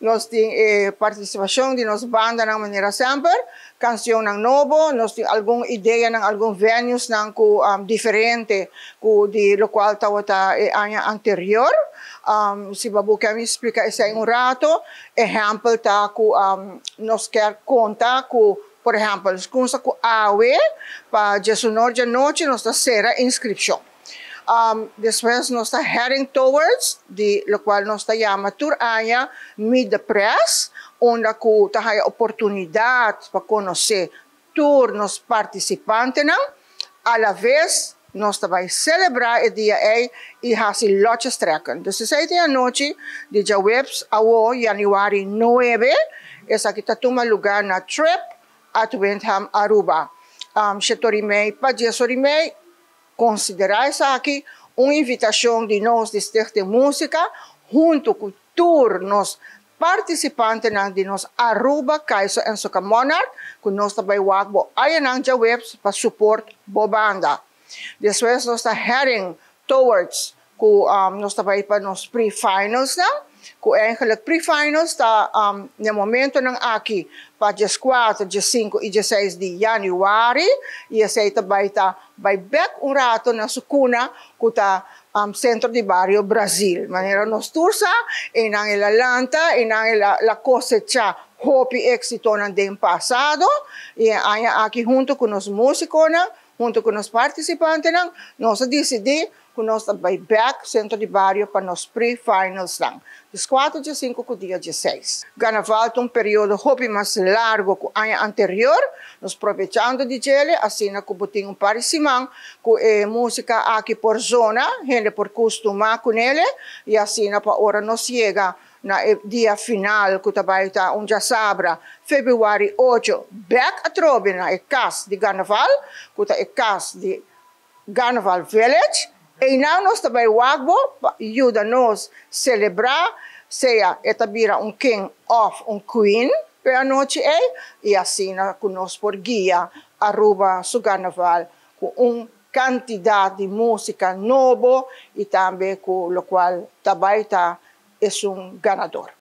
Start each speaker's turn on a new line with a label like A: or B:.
A: nós temos participação de nossa banda ng Manera Semper, canção ng Novo, nós temos alguma ideia ng alguns venues ng diferente de lo qual tawata anya anterior. Si babu kami explica isa um rato, example ta nós quer conta por exemplo, kung sa awe, pa jesunor de noche, nós ta sera inscription. Después nós está heading towards lo qual nós está chama tour anya Meet the Press, onde ku tahay oportunidade para conhecer tour nos participantes não, a la vez nós vai celebrar o dia e hasi lotes trekken. 17 da noite de Jawebs awo January 9, essa que toma lugar na trip at Windham, Aruba. Chetorimei, Padjesorimei, considerar essa aqui uma invitação de nós, Distrito de Música, junto com tour nos participantes de nós Aruba, Kaiso e Soca Monarch, que nós também wagbo ayan ang webs para support bo banda. Depois nós está heading towards nós também para nos pre-finals na, kung eigenlijk pre-finals ta no momento ng aqui para 4, 5 e 16 de January, e essa também tá vai back um rato na sukuna kuta centro de barrio Brasil. Manera nos tursa inang ilalanta inang la cosecha hopi éxito ng din pasado, e aya aqui junto com os músicos na, junto com os participantes na, nós decidimos que nós vai back centro de barrio para nos pre-finals lang. Dos 4 de 5 com dia 16. Carnaval um período hopi mais largo que o ano anterior, nos aproveitando de ele, assim na kubuting um paresimang com música aqui por zona, gente por costuma com ele, e assim na pa hora nos chega na dia final que também está já sabra, February 8, back a trobe na ikas de Carnaval, que está ikas de Carnaval Village. E não nós também wagbo ajuda-nos celebrar, seja etabira king of queen per noite e assim nós por guia Aruba su Carnaval com quantidade de música nova e também com o qual também é ganador.